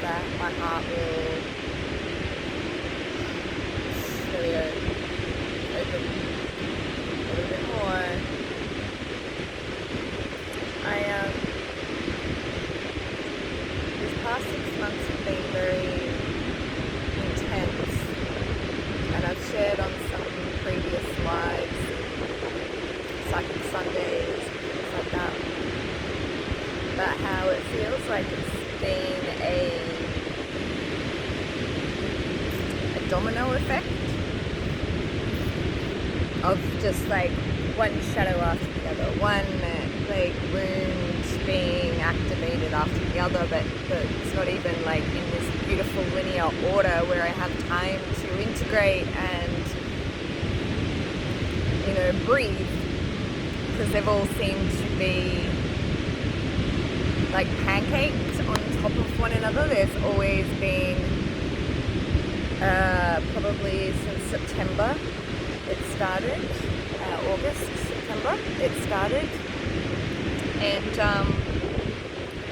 that my heart will really open a little bit more. These past 6 months have been very intense, and I've shared on some previous lives, Psychic Sundays, things like that, about how it feels like it's been a domino effect of just like one shadow after the other, one like wound being activated after the other, but it's not even like in this beautiful linear order where I have time to integrate and, you know, breathe, because they've all seemed to be like pancakes on top of one another. There's always been probably since September it started, August, September it started, and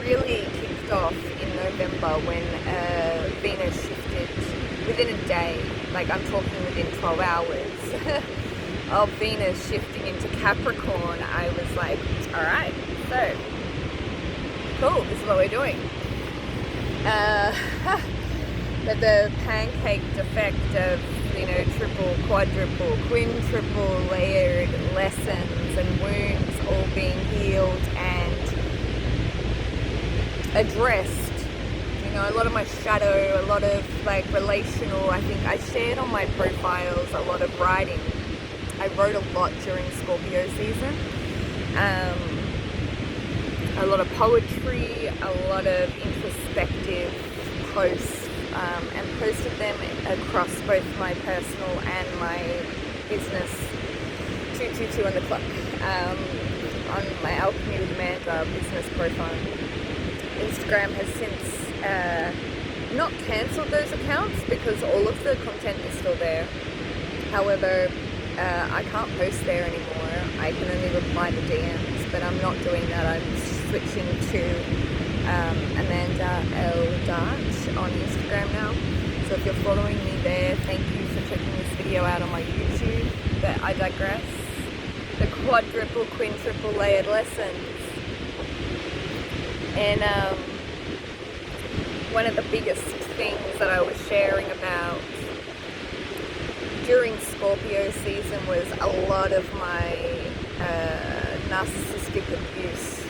really kicked off in November when Venus shifted within a day, like I'm talking within 12 hours of Venus shifting into Capricorn. I was like, alright, so cool, this is what we're doing. But the pancaked effect of, you know, triple, quadruple, quintuple layered lessons and wounds all being healed and addressed. You know, a lot of my shadow, a lot of like relational, I think I shared on my profiles a lot of writing. I wrote a lot during Scorpio season. A lot of poetry, a lot of introspective posts, and posted them across both my personal and my business 222 on the clock, on my Alchemy with Amanda business profile. Instagram has since not cancelled those accounts because all of the content is still there. However, I can't post there anymore. I can only reply to DMs, but I'm not doing that. I'm switching to Amanda L. Dart on Instagram now. So if you're following me there, thank you for checking this video out on my YouTube. But I digress. The quadruple, quintuple layered lessons. And one of the biggest things that I was sharing about during Scorpio season was a lot of my narcissistic abuse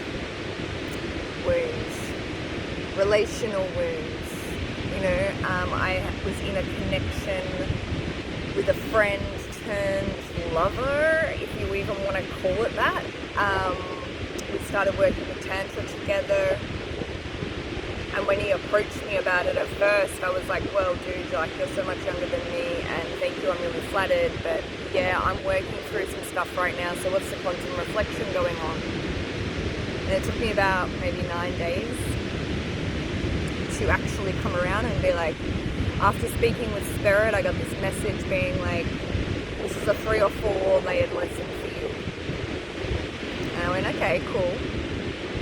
wounds, relational wounds. You know, I was in a connection with a friend turned lover, if you even want to call it that. We started working with Tantra together, and when he approached me about it at first, I was like, well, dude, you're so much younger than me, and thank you, I'm really flattered, but yeah, I'm working through some stuff right now, so what's the quantum reflection going on? And it took me about maybe 9 days to actually come around and be like, after speaking with Spirit, I got this message being like, this is a 3 or 4 layered lesson for you. And I went, okay, cool.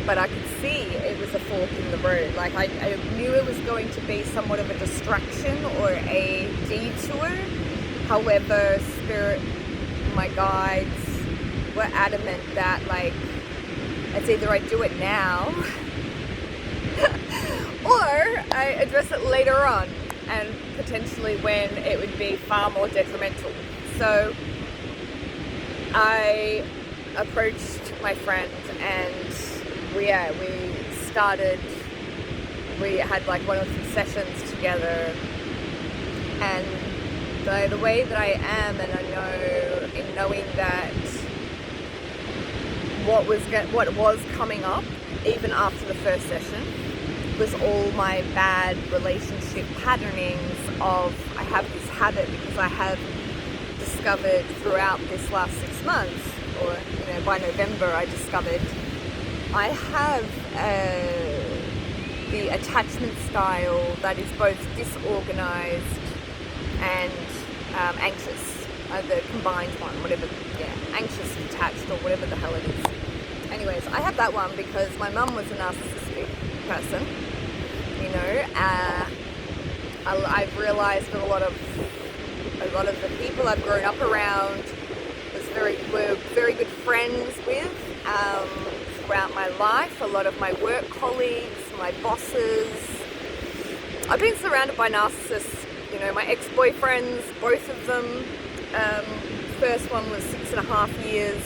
But I could see it was a fork in the road. Like I knew it was going to be somewhat of a distraction or a detour. However, Spirit, my guides were adamant that like, it's either I do it now or I address it later on, and potentially when it would be far more detrimental. So I approached my friend and we had like one or two sessions together, and the way that I am, and I know in knowing that what was coming up even after the first session was all my bad relationship patternings of, I have this habit because I have discovered throughout this last 6 months, or you know, by November I discovered I have the attachment style that is both disorganized and anxious, the combined one, whatever, yeah, anxious, detached, or whatever the hell it is. Anyways, I have that one because my mum was a narcissistic person. you know. I've realized that a lot of the people I've grown up around were very good friends with throughout my life. A lot of my work colleagues, my bosses. I've been surrounded by narcissists, you know, my ex-boyfriends, both of them. First one was 6.5 years.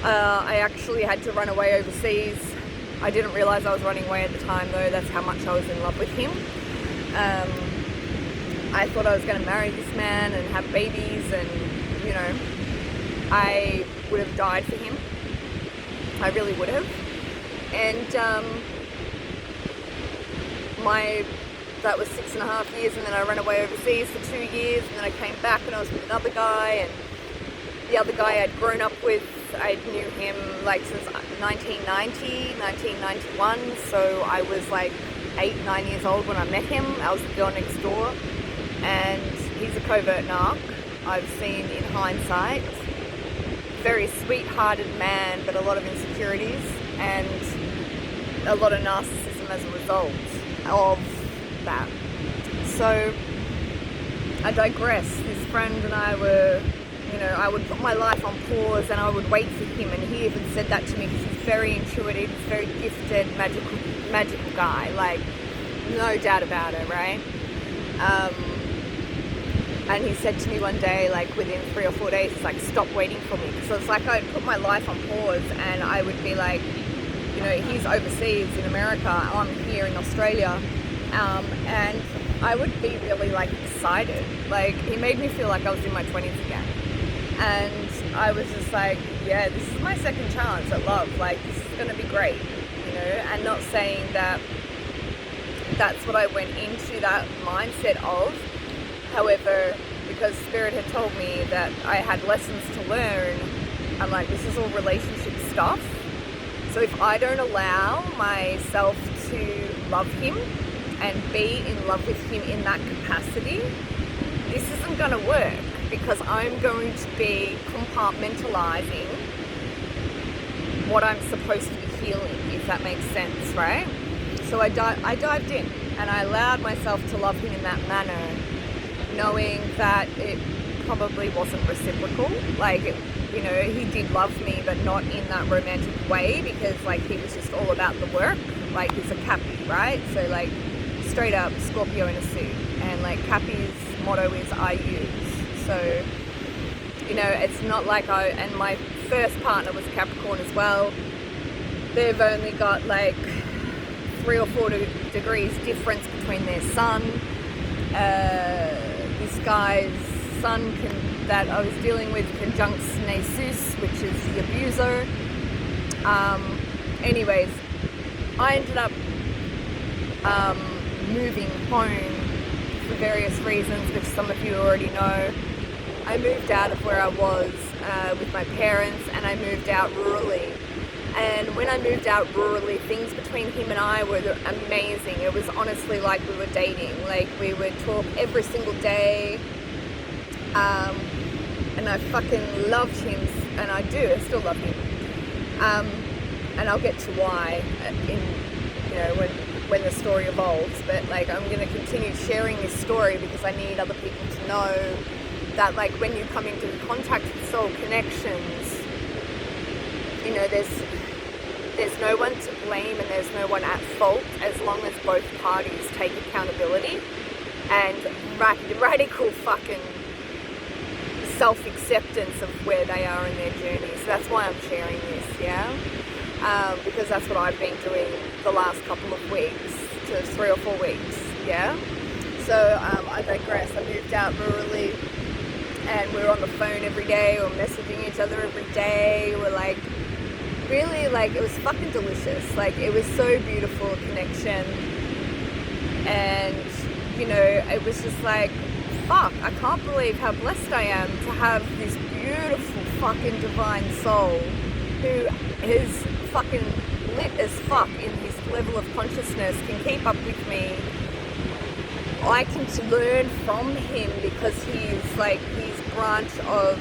I actually had to run away overseas. I didn't realize I was running away at the time though. That's how much I was in love with him. I thought I was going to marry this man and have babies, and you know, I would have died for him. I really would have. And that was 6.5 years, and then I ran away overseas for 2 years, and then I came back and I was with another guy, and the other guy I'd grown up with, I knew him like since 1991, so I was like 8-9 years old when I met him. I was the girl next door, and he's a covert narc, I've seen in hindsight. Very sweet-hearted man, but a lot of insecurities and a lot of narcissism as a result of that. So I digress. This friend and I were, you know, I would put my life on pause and I would wait for him, and he even said that to me because he's very intuitive, he's very gifted, magical guy, like no doubt about it, right? And he said to me one day, like within 3 or 4 days, he's like, stop waiting for me. So it's like I'd put my life on pause and I would be like, you know, he's overseas in America, I'm here in Australia. And I would be really like excited. Like he made me feel like I was in my 20s again. And I was just like, yeah, this is my second chance at love. Like this is going to be great, you know, and not saying that that's what I went into that mindset of. However, because Spirit had told me that I had lessons to learn, I'm like, this is all relationship stuff. So if I don't allow myself to love him and be in love with him in that capacity, this isn't going to work, because I'm going to be compartmentalizing what I'm supposed to be healing, if that makes sense, right? So I dived in and I allowed myself to love him in that manner, knowing that it probably wasn't reciprocal. Like, you know, he did love me, but not in that romantic way, because like he was just all about the work. Like he's a Cappy, right? So like straight up Scorpio in a suit, and like Cappy's motto is I use. So, you know, it's not like and my first partner was Capricorn as well. They've only got like 3 or 4 degrees difference between their sun. This guy's sun that I was dealing with conjuncts Jesus, which is the abuser. Anyways, I ended up moving home for various reasons, which some of you already know. I moved out of where I was with my parents, and I moved out rurally. And when I moved out rurally, things between him and I were amazing. It was honestly like we were dating. Like we would talk every single day. And I fucking loved him, and I do. I still love him. And I'll get to why when the story evolves. But like I'm going to continue sharing this story because I need other people to know that like when you come into contact with soul connections, you know, there's no one to blame and there's no one at fault, as long as both parties take accountability and radical fucking self-acceptance of where they are in their journey. So that's why I'm sharing this, yeah? Because that's what I've been doing the last couple of weeks to 3 or 4 weeks, yeah? So I digress. I moved out rurally, and we're on the phone every day, or messaging each other every day. We're like, really, like, it was fucking delicious. Like, it was so beautiful, a connection. And, you know, it was just like, fuck, I can't believe how blessed I am to have this beautiful fucking divine soul who is fucking lit as fuck in his level of consciousness, can keep up with me. I can learn from him because he's like, his branch of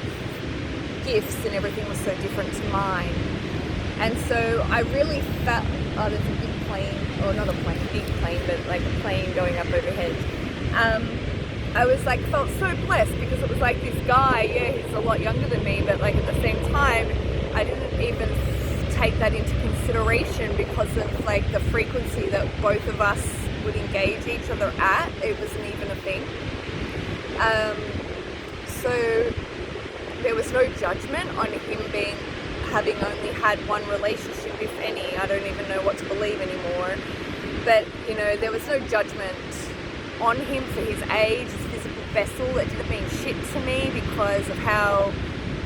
gifts and everything was so different to mine. And so I really oh, there's a big plane, or not a plane, big plane, but like a plane going up overhead. I was like, felt so blessed because it was like this guy, yeah, he's a lot younger than me, but like at the same time, I didn't even take that into consideration because of like the frequency that both of us would engage each other at. It wasn't even a thing. So there was no judgment on him having only had one relationship, if any. I don't even know what to believe anymore. But, you know, there was no judgment on him for his age, his physical vessel. It didn't mean shit to me because of how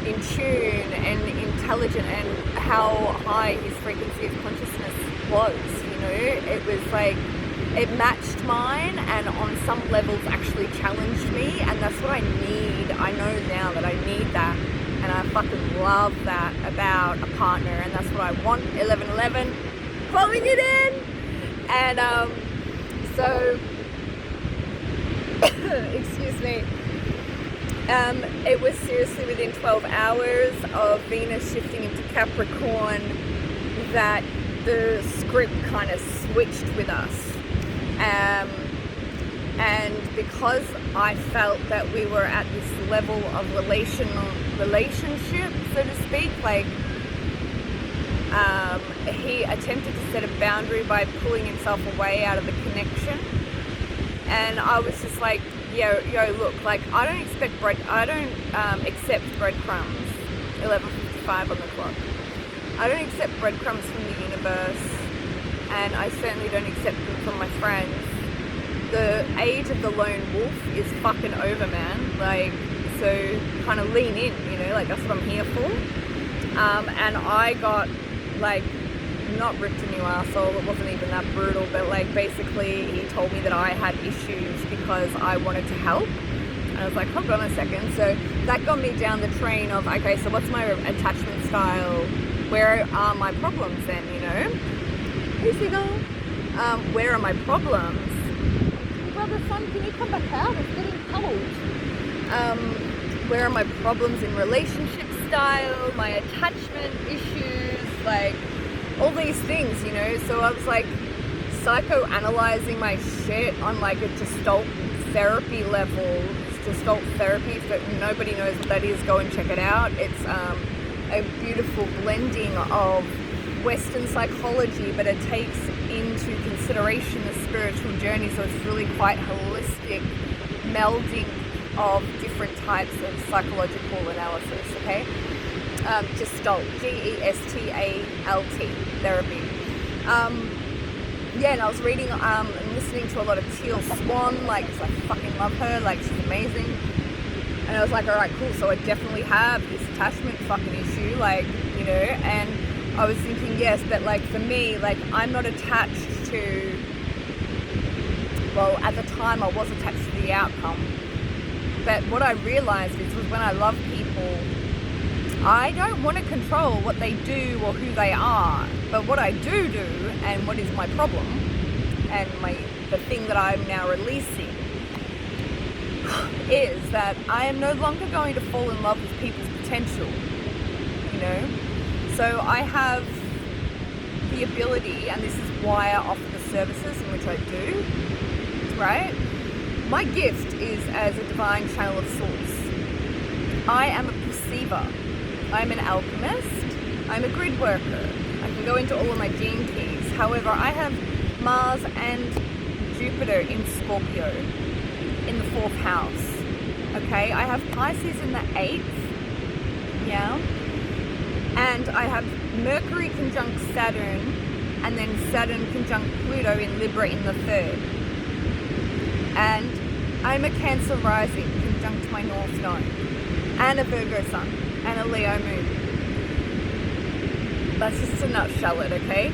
in tune and intelligent and how high his frequency of consciousness was, you know. It was like, it matched mine and on some levels actually challenged me, and that's what I need. I know now that I need that, and I fucking love that about a partner, and that's what I want. 1111, calling it in. And so excuse me, it was seriously within 12 hours of Venus shifting into Capricorn that the script kind of switched with us. And because I felt that we were at this level of relationship, so to speak, like he attempted to set a boundary by pulling himself away out of the connection, and I was just like, yo, look, like I don't accept breadcrumbs. 11:55 on the clock. I don't accept breadcrumbs from the universe, and I certainly don't accept them from my friends. The age of the lone wolf is fucking over, man. Like, so kind of lean in, you know, like that's what I'm here for. And I got like not ripped a new arsehole, it wasn't even that brutal, but like basically he told me that I had issues because I wanted to help. And I was like, hold on a second. So that got me down the train of, okay, so what's my attachment style? Where are my problems then, you know? Hey, Seagull. Where are my problems? Brother, son, can you come back out? It's getting cold. Where are my problems in relationship style, my attachment issues, like all these things, you know? So I was like psychoanalyzing my shit on like a Gestalt therapy level. Gestalt therapy, if nobody knows what that is, go and check it out. It's a beautiful blending of Western psychology, but it takes into consideration the spiritual journey, so it's really quite holistic melding of different types of psychological analysis, okay? Gestalt, G-E-S-T-A-L-T therapy. Yeah, and I was reading and listening to a lot of Teal Swan, like, 'cause I fucking love her, like, she's amazing. And I was like, all right, cool, so I definitely have this attachment fucking issue, like, you know, and I was thinking, yes, but like for me, like I'm not attached to, well, at the time I was attached to the outcome. But what I realized was when I love people, I don't want to control what they do or who they are. But what I do, and what is my problem, and the thing that I'm now releasing, is that I am no longer going to fall in love with people's potential, you know? So I have the ability, and this is why I offer the services in which I do, right? My gift is as a divine channel of source. I am a perceiver. I'm an alchemist. I'm a grid worker. I can go into all of my gene keys. However, I have Mars and Jupiter in Scorpio in the 4th house. Okay, I have Pisces in the 8th. Yeah. And I have Mercury conjunct Saturn, and then Saturn conjunct Pluto in Libra in the 3rd. And I'm a Cancer rising conjunct my North Node, and a Virgo sun, and a Leo moon. That's just a nutshell it, okay?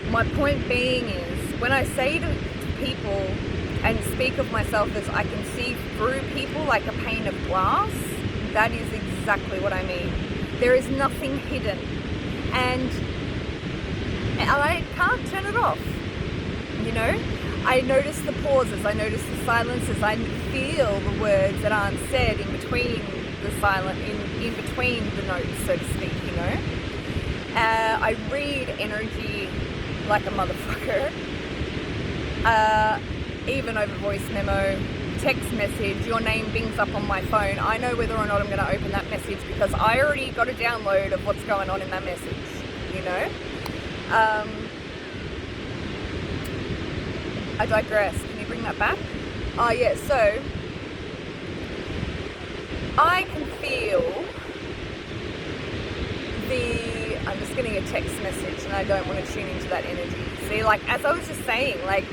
My point being is, when I say to people and speak of myself as I can see through people like a pane of glass, that is exactly what I mean. There is nothing hidden, and I can't turn it off, you know? I notice the pauses, I notice the silences, I feel the words that aren't said in between the silent, in between the notes, so to speak, you know? I read energy like a motherfucker. Even over voice memo, text message, your name bings up on my phone. I know whether or not I'm going to open that message because I already got a download of what's going on in that message, you know? I digress. Can you bring that back? Oh yeah, so I can feel I'm just getting a text message and I don't want to tune into that energy. See, like, as I was just saying, like,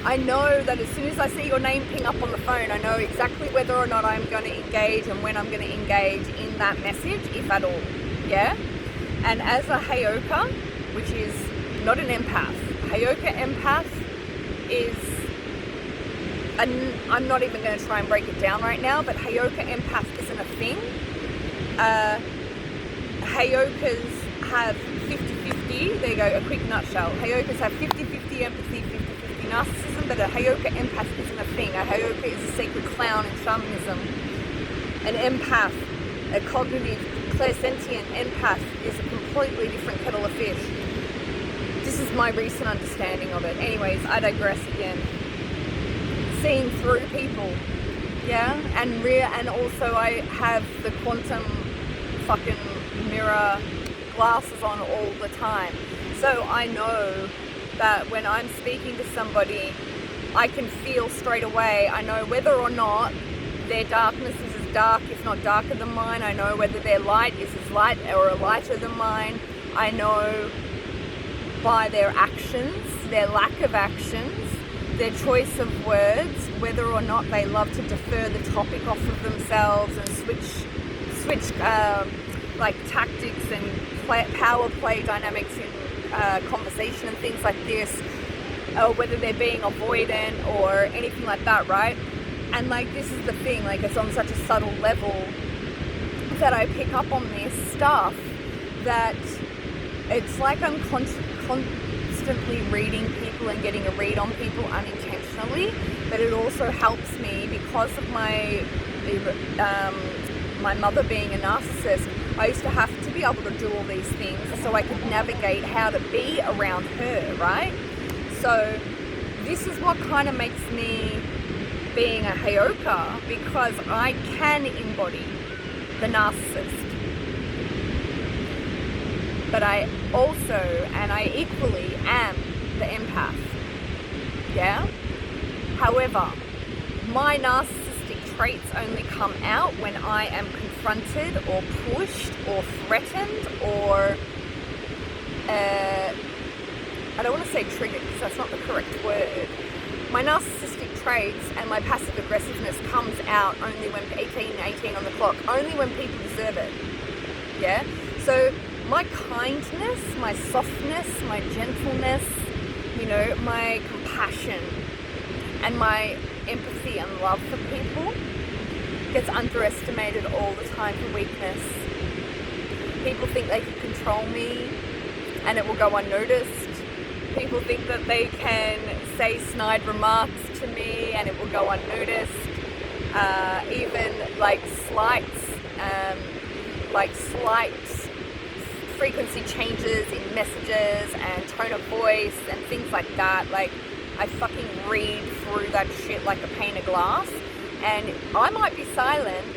I know that as soon as I see your name ping up on the phone, I know exactly whether or not I'm going to engage and when I'm going to engage in that message, if at all, yeah? And as a Hayoka, which is not an empath, Hayoka Empath is, and I'm not even going to try and break it down right now, but Hayoka Empath isn't a thing. Hayokas have 50-50, there you go, a quick nutshell. Hayokas have 50-50 empathy, 50-50 narcissism, but a Hayoka Empath isn't a thing. A Hayoka is a sacred clown in shamanism. An empath, a cognitive, clairsentient empath, is a completely different kettle of fish. This is my recent understanding of it. Anyways, I digress again. Seeing through people, yeah? And also I have the quantum fucking mirror glasses on all the time. So I know that when I'm speaking to somebody, I can feel straight away. I know whether or not their darkness is as dark, if not darker than mine. I know whether their light is as light or lighter than mine. I know by their actions, their lack of actions, their choice of words, whether or not they love to defer the topic off of themselves and switch like tactics and power play dynamics in conversation and things like this, or whether they're being avoidant or anything like that, right? And like, this is the thing, like, it's on such a subtle level that I pick up on this stuff that it's like I'm constantly reading people and getting a read on people unintentionally, but it also helps me because of my mother being a narcissist. I used to have to be able to do all these things so I could navigate how to be around her, right? So this is what kind of makes me being a Hayoka, because I can embody the narcissist. But I also, and I equally am the empath, yeah? However, my narcissistic traits only come out when I am confronted or pushed or threatened or, I don't want to say triggered because that's not the correct word. My narcissistic traits and my passive aggressiveness comes out only when 18 on the clock, only when people deserve it, yeah? So my kindness, my softness, my gentleness, you know, my compassion and my empathy and love for people gets underestimated all the time for weakness. People think they can control me and it will go unnoticed. People think that they can say snide remarks to me and it will go unnoticed. Even like slight frequency changes in messages and tone of voice and things like that. Like, I fucking read through that shit like a pane of glass, and I might be silent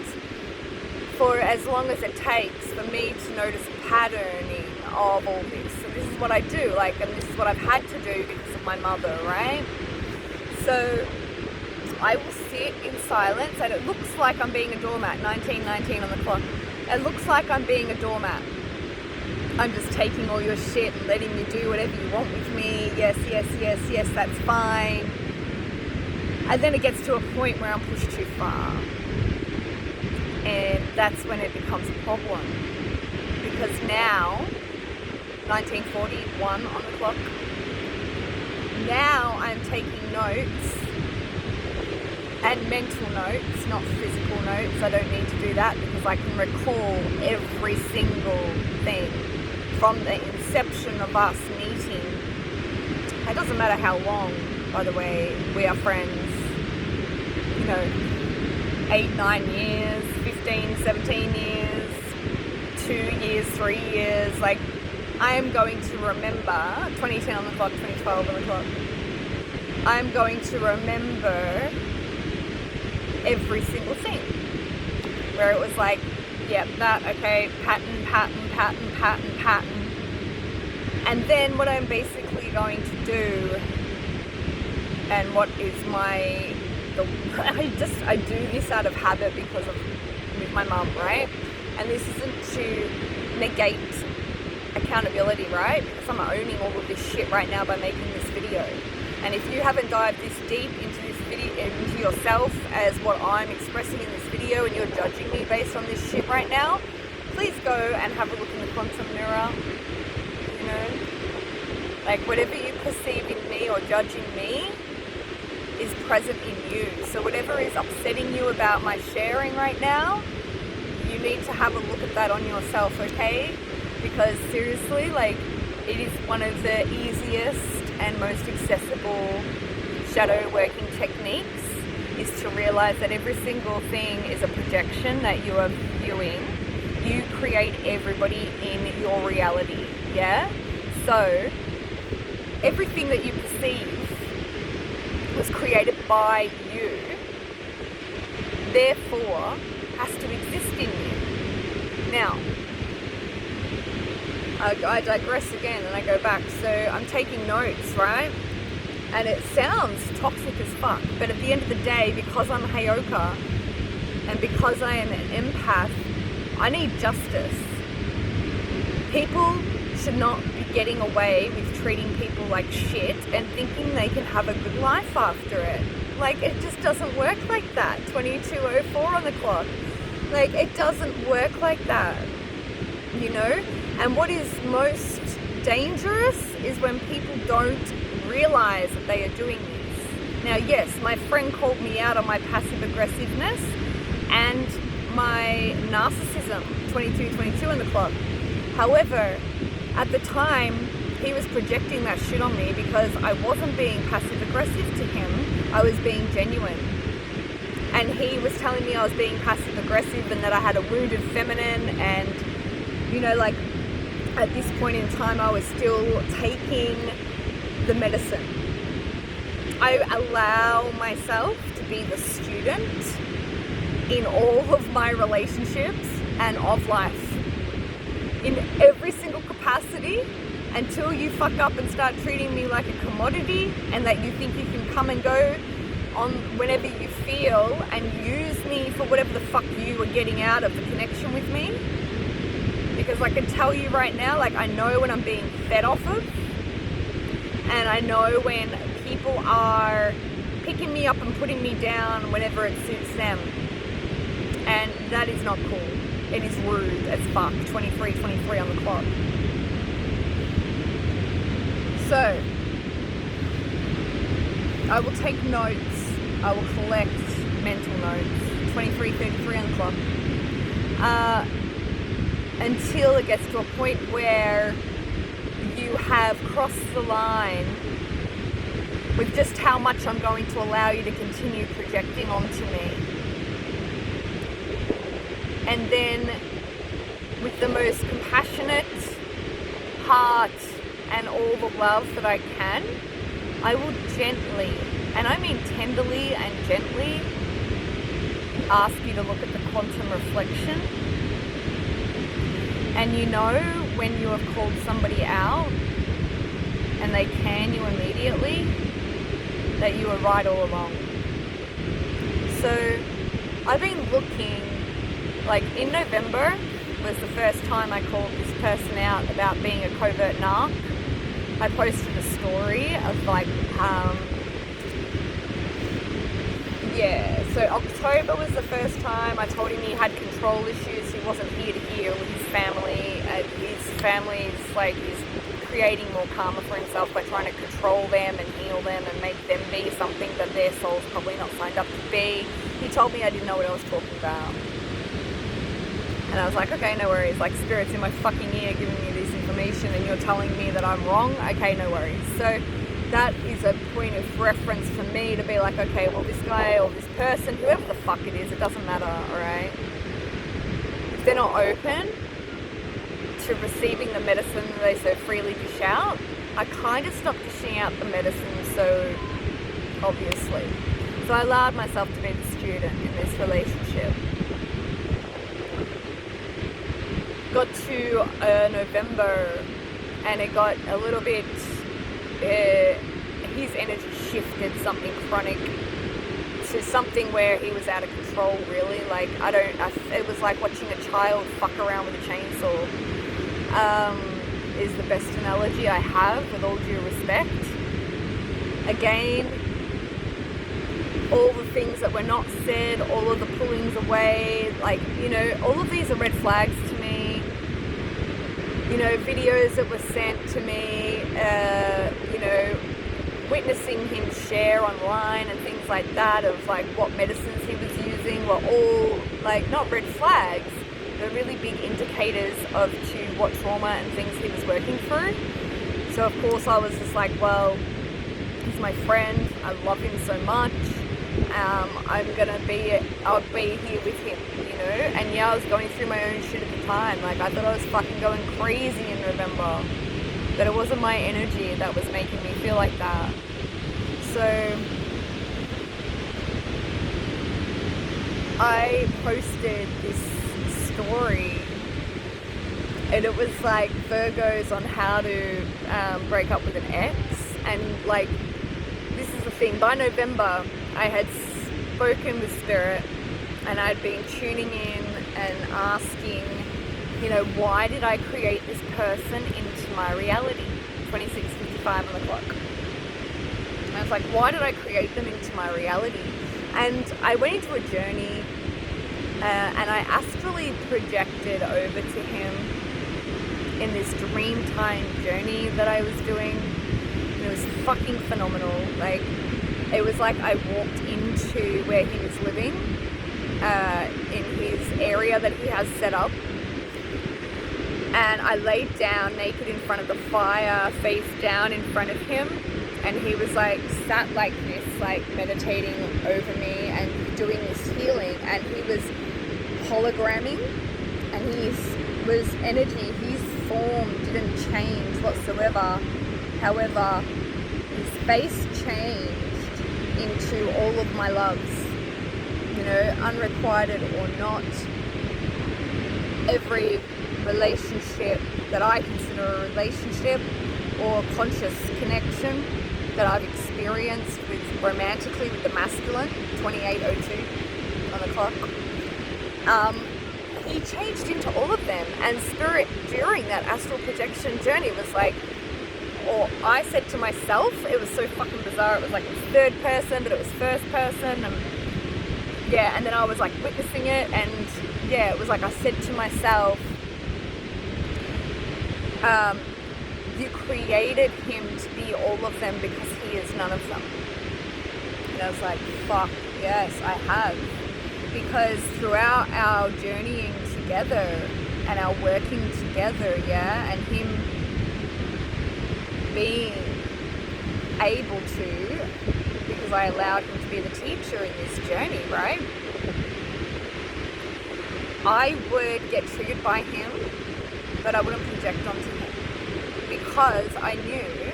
for as long as it takes for me to notice patterning of all this. So this is what I do, like, and this is what I've had to do because of my mother, right? So I will sit in silence, and it looks like I'm being a doormat. 19 on the clock. It looks like I'm being a doormat. I'm just taking all your shit and letting you do whatever you want with me. Yes, that's fine. And then it gets to a point where I'm pushed too far. And that's when it becomes a problem. Because now, 1941 on the clock, now I'm taking notes, and mental notes, not physical notes. I don't need to do that because I can recall every single thing from the inception of us meeting. It doesn't matter how long, by the way, we are friends. You know, 8, 9 years, 15, 17 years, 2 years, 3 years. Like, I am going to remember 2010 on the clock, 2012 on the clock. I'm going to remember every single thing where it was like, yep, that, okay, pattern. And then what I'm basically going to do, and what is I do this out of habit because of with my mum, right? And this isn't to negate accountability, right? Because I'm owning all of this shit right now by making this video. And if you haven't dived this deep into this video, into yourself as what I'm expressing in this video, and you're judging me based on this shit right now, please go and have a look in the quantum mirror. You know, like whatever you perceive in me or judge in me is present in you. So whatever is upsetting you about my sharing right now, you need to have a look at that on yourself, okay? Because seriously, like, it is one of the easiest and most accessible shadow working techniques is to realize that every single thing is a projection that you are viewing. You create everybody in your reality, yeah? So everything that you perceive was created by you, therefore has to exist in you. Now, I digress again and I go back. So I'm taking notes, right? And it sounds toxic as fuck, but at the end of the day, because I'm Hayoka and because I am an empath, I need justice. People should not be getting away with treating people like shit and thinking they can have a good life after it. Like, it just doesn't work like that. 22:04 on the clock. Like, it doesn't work like that, you know? And what is most dangerous is when people don't realize that they are doing this. Now, yes, my friend called me out on my passive aggressiveness and my narcissism, 22:22 on the clock. However, at the time, he was projecting that shit on me because I wasn't being passive aggressive to him, I was being genuine. And he was telling me I was being passive aggressive and that I had a wounded feminine, and, you know, like, at this point in time, I was still taking the medicine. I allow myself to be the student in all of my relationships and of life. In every single capacity, until you fuck up and start treating me like a commodity and that you think you can come and go on whenever you feel and use me for whatever the fuck you are getting out of the connection with me. Because I can tell you right now, like, I know when I'm being fed off of, and I know when people are picking me up and putting me down whenever it suits them. And that is not cool. It is rude as fuck. 23:23 on the clock. So, I will take notes. I will collect mental notes. 23:33 on the clock. Until it gets to a point where you have crossed the line with just how much I'm going to allow you to continue projecting onto me. And then, with the most compassionate heart and all the love that I can, I will gently, and I mean tenderly and gently, ask you to look at the quantum reflection. And you know when you have called somebody out and they can you immediately, that you were right all along. So I've been looking, like in November was the first time I called this person out about being a covert narc. I posted a story of like, so October was the first time I told him he had control issues. He wasn't here to heal with his family. His family's like, he's creating more karma for himself by trying to control them and heal them and make them be something that their soul's probably not signed up to be. He told me I didn't know what I was talking about. And I was like, okay, no worries. Like, spirit's in my fucking ear giving me this information and you're telling me that I'm wrong. Okay, no worries. So that is a point of reference for me to be like, okay, well, this guy or this person, whoever the fuck it is, it doesn't matter, alright? If they're not open to receiving the medicine they so freely dish out, I kind of stopped dishing out the medicine so obviously. So I allowed myself to be the student in this relationship. Got to November, and it got a little bit, his energy shifted something chronic to something where he was out of control, really. Like, it was like watching a child fuck around with a chainsaw, is the best analogy I have, with all due respect. Again, all the things that were not said, all of the pullings away, like, you know, all of these are red flags to me. You know, videos that were sent to me, you know, witnessing him share online and things like that of like what medicines he was using were all like not red flags, but really big indicators of to what trauma and things he was working through. So of course I was just like, well, he's my friend, I love him so much, I'll be here with him, you know. And yeah, I was going through my own shit at the time. Like, I thought I was fucking going crazy in November, but it wasn't my energy that was making me feel like that. So I posted this story, and it was like Virgos on how to break up with an ex. And like, this is the thing, by November I had spoken with Spirit, and I'd been tuning in and asking, you know, why did I create this person into my reality? 26:55 on the clock. And I was like, why did I create them into my reality? And I went into a journey, and I astrally projected over to him in this dream time journey that I was doing. And it was fucking phenomenal. Like, it was like I walked into where he was living, in his area that he has set up. And I laid down naked in front of the fire, face down in front of him. And he was like sat like this, like meditating over me and doing this healing. And he was hologramming, and his energy, his form didn't change whatsoever. However, his face changed into all of my loves, you know, unrequited or not. Every relationship that I consider a relationship or conscious connection that I've experienced with romantically with the masculine, 2802 on the clock, he changed into all of them. And Spirit during that astral projection journey was like, or I said to myself, it was so fucking bizarre, it was like it's third person but it was first person, and yeah, and then I was like witnessing it, and yeah, it was like I said to myself, you created him to be all of them because he is none of them. And I was like, fuck, yes, I have. Because throughout our journeying together and our working together, yeah, and him being able to, because I allowed him to be the teacher in this journey, right? I would get triggered by him, but I wouldn't project onto him, because I knew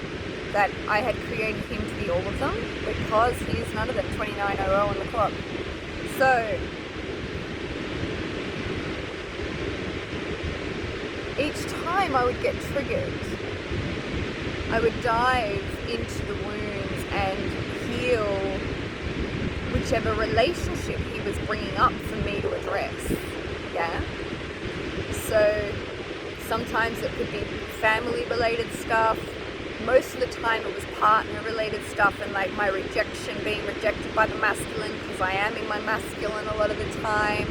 that I had created him to be all of them, because he is none of them, 2900 on the clock. So each time I would get triggered, I would dive into the wounds and heal whichever relationship he was bringing up for me to address, yeah? So sometimes it could be family related stuff. Most of the time it was partner related stuff, and like my rejection, being rejected by the masculine, because I am in my masculine a lot of the time,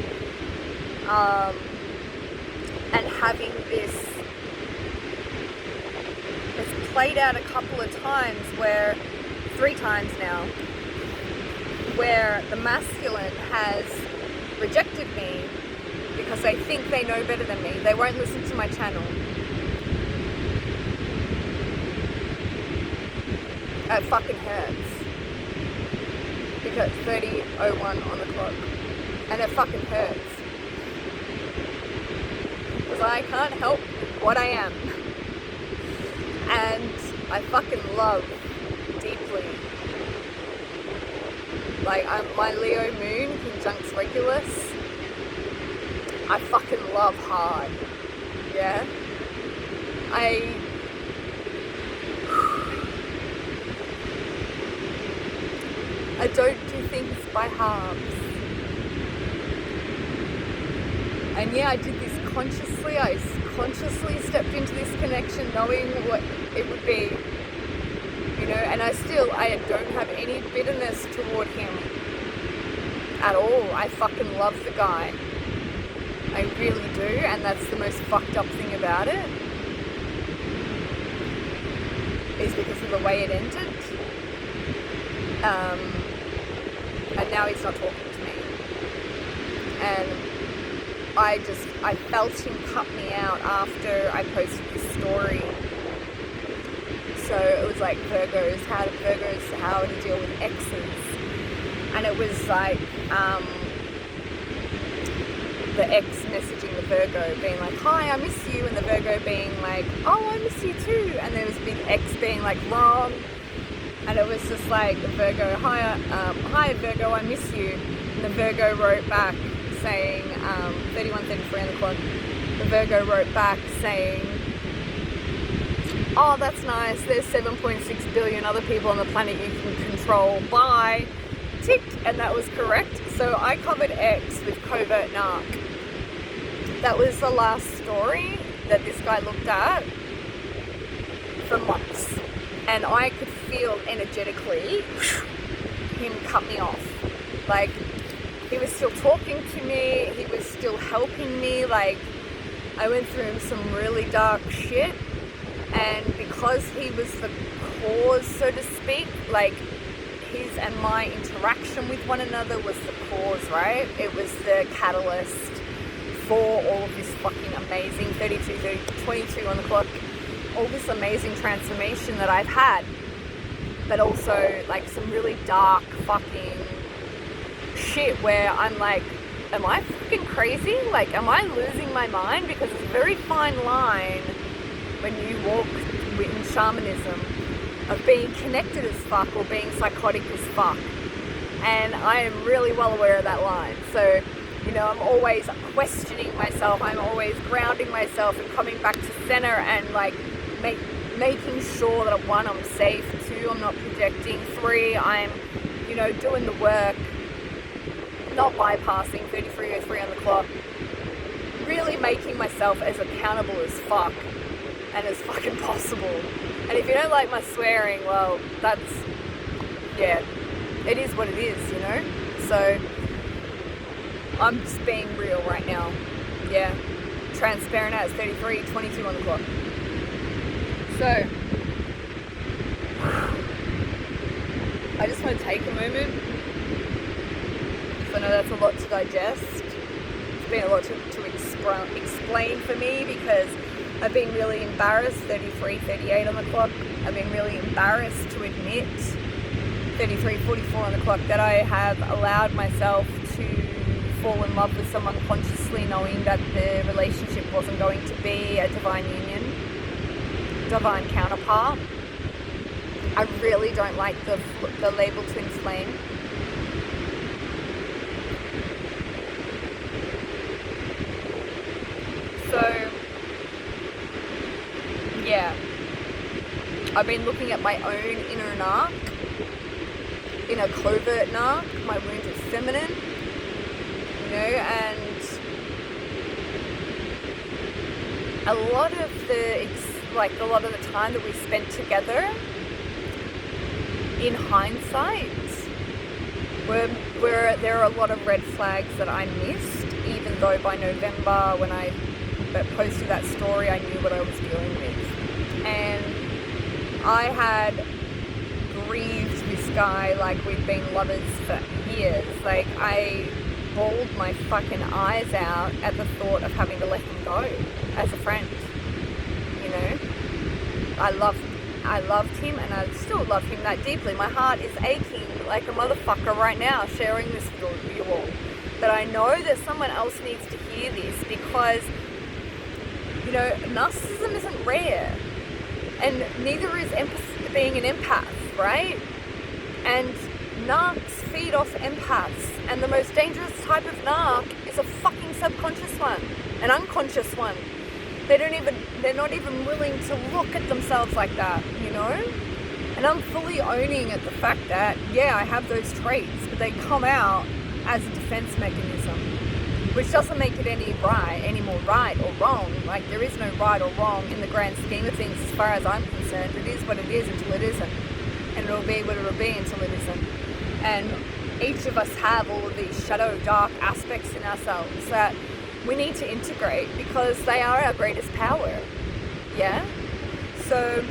and having this, it's played out a couple of times, where 3 times now, where the masculine has rejected me because they think they know better than me. They won't listen to my channel. It fucking hurts. Because 30:01 on the clock. And it fucking hurts. because I can't help what I am. And I fucking love deeply. Like, my Leo moon conjuncts Regulus. I fucking love hard. Yeah? I don't do things by halves. And yeah, I did this consciously. I consciously stepped into this connection knowing what it would be. You know, and I don't have any bitterness toward him at all. I fucking love the guy. I really do, and that's the most fucked up thing about it. Is because of the way it ended. And now he's not talking to me. And I felt him cut me out after I posted this story. So it was like Virgos, how to deal with exes. And it was like the ex messaging the Virgo being like, hi, I miss you, and the Virgo being like, oh, I miss you too. And there was a big X being like, wrong. And it was just like the Virgo, hi Virgo, I miss you. And the Virgo wrote back saying, 31:33 on the clock, the Virgo wrote back saying, oh, that's nice, there's 7.6 billion other people on the planet you can control, bye, tick. And that was correct. So I covered X with covert narc. That was the last story that this guy looked at for months. And I could feel energetically him cut me off. Like, he was still talking to me, he was still helping me. Like, I went through some really dark shit, and because he was the cause, so to speak, like, his and my interaction with one another was the cause, right? It was the catalyst for all of this fucking amazing 22 on the clock, all this amazing transformation that I've had, but also like some really dark fucking shit where I'm like, am I fucking crazy? Like, am I losing my mind? Because it's a very fine line when you walk in shamanism of being connected as fuck or being psychotic as fuck. And I am really well aware of that line. So, you know, I'm always questioning myself. I'm always grounding myself and coming back to center and like making sure that 1, I'm safe, 2, I'm not projecting, 3, I'm, you know, doing the work, not bypassing 33:03 on the clock, really making myself as accountable as fuck and as fucking possible. And if you don't like my swearing, well, that's, yeah, it is what it is, you know? So I'm just being real right now. Yeah, transparent as 33:22 on the clock. So I just want to take a moment, because I know that's a lot to digest. It's been a lot to explain for me, because I've been really embarrassed, 33:38 on the clock. I've been really embarrassed to admit, 33:44 on the clock, that I have allowed myself to fall in love with someone consciously, knowing that the relationship wasn't going to be a divine union, divine counterpart. I really don't like the label twin flame. So yeah, I've been looking at my own inner arc, in a covert narc. My wound is feminine, you know, and a lot of the time that we spent together, in hindsight, where there are a lot of red flags that I missed, even though by November, when I posted that story, I knew what I was dealing with. And I had grieved this guy like we'd been lovers for years. Like, I bawled my fucking eyes out at the thought of having to let him go as a friend, you know? I loved him, and I still love him that deeply. My heart is aching like a motherfucker right now sharing this with you all. But I know that someone else needs to hear this, because You know, narcissism isn't rare, and neither is being an empath, right? And narcs feed off empaths, and the most dangerous type of narc is a fucking subconscious one, an unconscious one. They're not even willing to look at themselves like that, you know? And I'm fully owning at the fact that, yeah, I have those traits, but they come out as a defense mechanism, which doesn't make it any more right or wrong. Like, there is no right or wrong in the grand scheme of things as far as I'm concerned. It is what it is until it isn't. And it'll be what it'll be until it isn't. And each of us have all of these shadow, dark aspects in ourselves that we need to integrate because they are our greatest power. Yeah? So,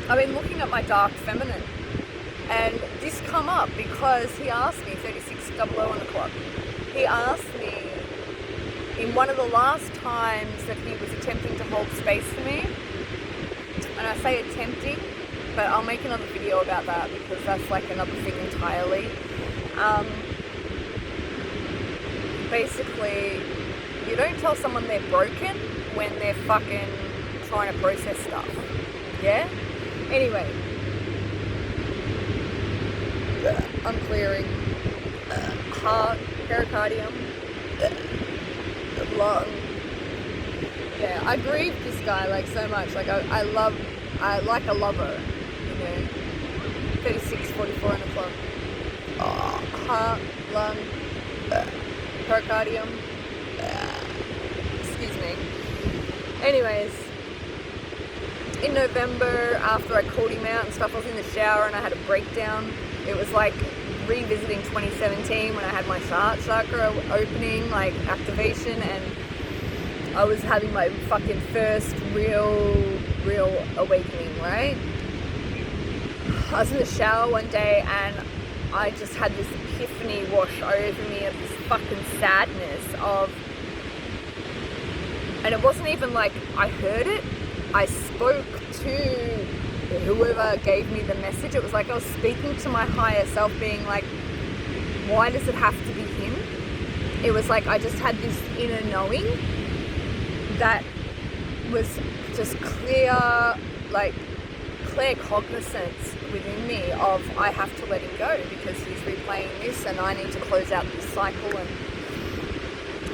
I've been looking at my dark feminine, and this come up because he asked me, 3600 on the clock, he asked me in one of the last times that he was attempting to hold space for me, and I say attempting, but I'll make another video about that because that's like another thing entirely. Basically, you don't tell someone they're broken when they're fucking trying to process stuff. Yeah? Anyway. I'm clearing. Heart, pericardium, lung. Yeah, I grieve this guy like so much. Like I like a lover, you know. 36:44 on the clock. Heart, lung, pericardium. Excuse me. Anyways, in November, after I called him out and stuff, I was in the shower and I had a breakdown. It was like revisiting 2017 when I had my heart chakra opening, like activation, and I was having my fucking first real awakening, right? I was in the shower one day and I just had this epiphany wash over me of this fucking sadness of, and it wasn't even like I heard it, I spoke to whoever gave me the message. It was like I was speaking to my higher self, being like, why does it have to be him? It was like I just had this inner knowing that was just clear cognizance within me of I have to let him go because he's replaying this and I need to close out this cycle.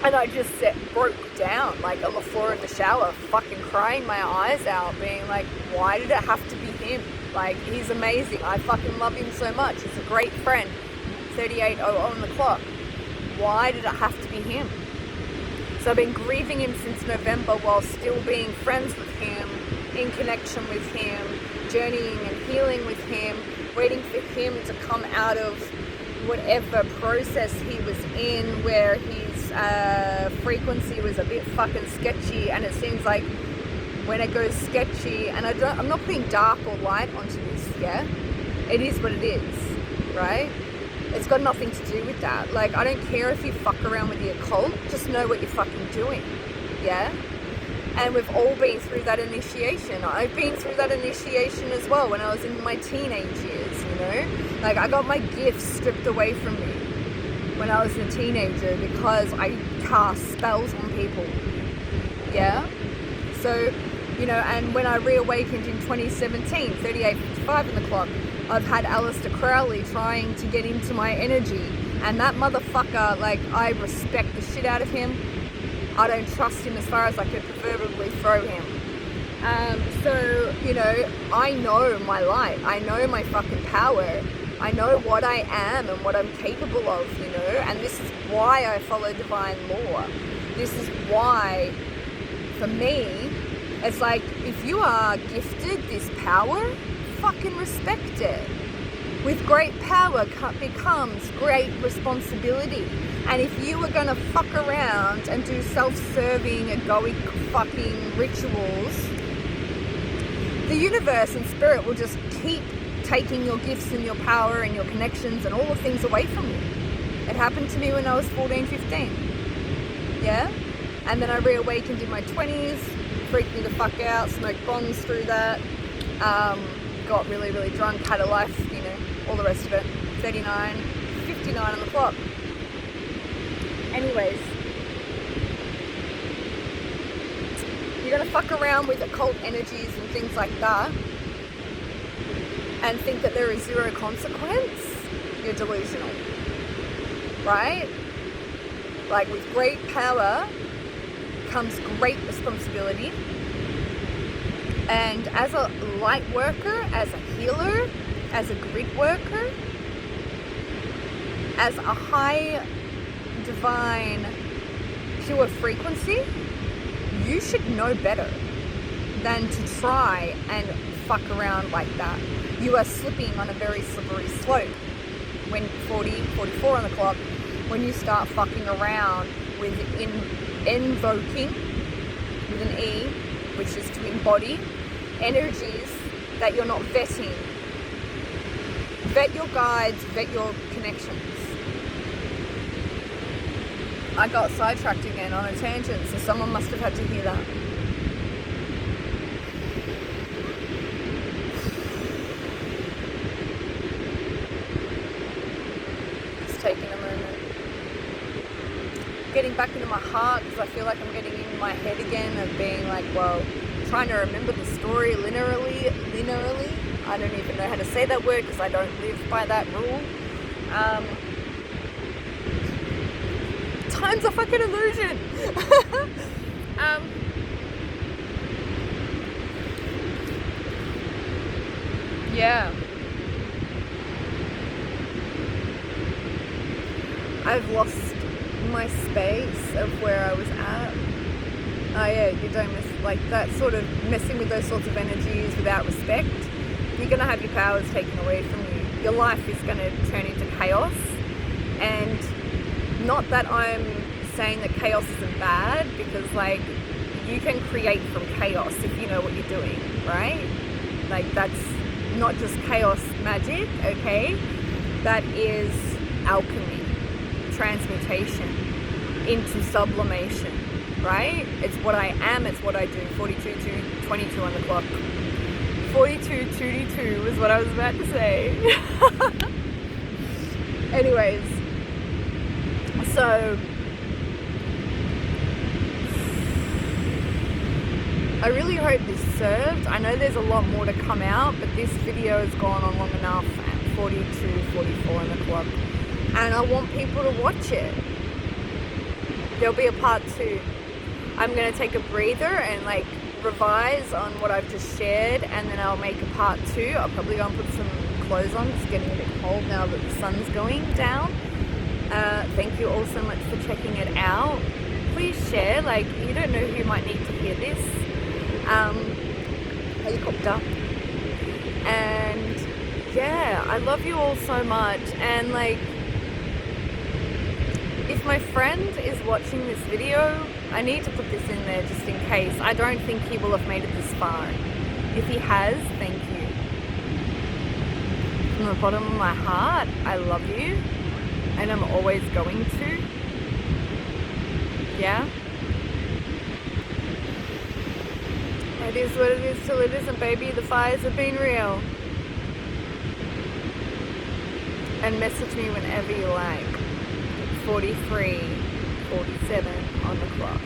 And I just broke down, like on the floor of the shower, fucking crying my eyes out, being like, why did it have to be him? Like, he's amazing. I fucking love him so much. He's a great friend. 38:00 on the clock. Why did it have to be him? So I've been grieving him since November while still being friends with him, in connection with him, journeying and healing with him, waiting for him to come out of whatever process he was in where his frequency was a bit fucking sketchy. And it seems like when it goes sketchy, and I'm not putting dark or light onto this, yeah? It is what it is, right? It's got nothing to do with that. Like, I don't care if you fuck around with the occult, just know what you're fucking doing, yeah? And we've all been through that initiation. I've been through that initiation as well when I was in my teenage years, you know? Like, I got my gifts stripped away from me when I was a teenager because I cast spells on people, yeah? So, you know, and when I reawakened in 2017, 38:55 on the clock, I've had Aleister Crowley trying to get into my energy. And that motherfucker, like, I respect the shit out of him. I don't trust him as far as I could proverbially throw him. So, you know, I know my light. I know my fucking power. I know what I am and what I'm capable of, you know. And this is why I follow divine law. This is why, for me, it's like, if you are gifted this power, fucking respect it. With great power becomes great responsibility. And if you are going to fuck around and do self-serving, egoic fucking rituals, the universe and spirit will just keep taking your gifts and your power and your connections and all the things away from you. It happened to me when I was 14, 15. Yeah? And then I reawakened in my 20s, freaked me the fuck out, smoked bongs through that, got really, really drunk, had a life, you know, all the rest of it. 39, 59 on the clock. Anyways, you're going to fuck around with occult energies and things like that and think that there is zero consequence, you're delusional, right? Like, with great power comes great responsibility. And as a light worker, as a healer, as a grid worker, as a high divine pure frequency, you should know better than to try and fuck around like that. You are slipping on a very slippery slope when 44 on the clock, when you start fucking around with invoking with an E, which is to embody energies that you're not vetting. Vet your guides, vet your connections. I got sidetracked again on a tangent, so someone must have had to hear that. Just taking a moment. Getting back into my heart, because I feel like I'm getting in my head again of being like, well, trying to remember the story linearly. I don't even know how to say that word because I don't live by that rule. Time's a fucking illusion. Yeah. I've lost my space of where I was at. Oh yeah, you don't miss, like, that sort of messing with those sorts of energies without respect. You're going to have your powers taken away from you. Your life is going to turn into chaos. And not that I'm saying that chaos isn't bad, because, like, you can create from chaos if you know what you're doing, right? Like, that's not just chaos magic, okay? That is alchemy, transmutation into sublimation, right? It's what I am, it's what I do. 42 to 22 on the clock. 42 2D2 is what I was about to say. Anyways, so I really hope this served. I know there's a lot more to come out, but this video has gone on long enough at 42, 44 on the clock. And I want people to watch it. There'll be a part 2. I'm going to take a breather and, like, revise on what I've just shared, and then I'll make a part 2. I'll probably go and put some clothes on. It's getting a bit cold now that the sun's going down. Thank you all so much for checking it out. Please share, like, you don't know who might need to hear this. Helicopter. And yeah, I love you all so much. And, like, if my friend is watching this video, I need to put this in there just in case. I don't think he will have made it this far. If he has, thank you. From the bottom of my heart, I love you. And I'm always going to. Yeah? It is what it is till it isn't, baby. The fires have been real. And message me whenever you like. 43, 47 on the clock.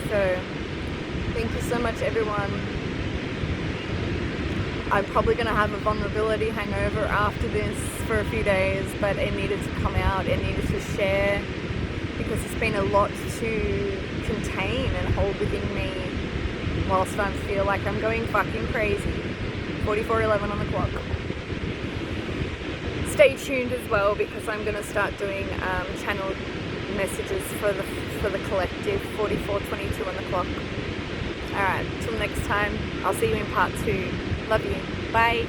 So, thank you so much, everyone. I'm probably going to have a vulnerability hangover after this for a few days, but it needed to come out, it needed to share, because it's been a lot to contain and hold within me whilst I feel like I'm going fucking crazy. 44:11 on the clock. Stay tuned as well, because I'm going to start doing channel messages for the collective. 44:22 on the clock. Alright, till next time, I'll see you in part 2. Love you. Bye.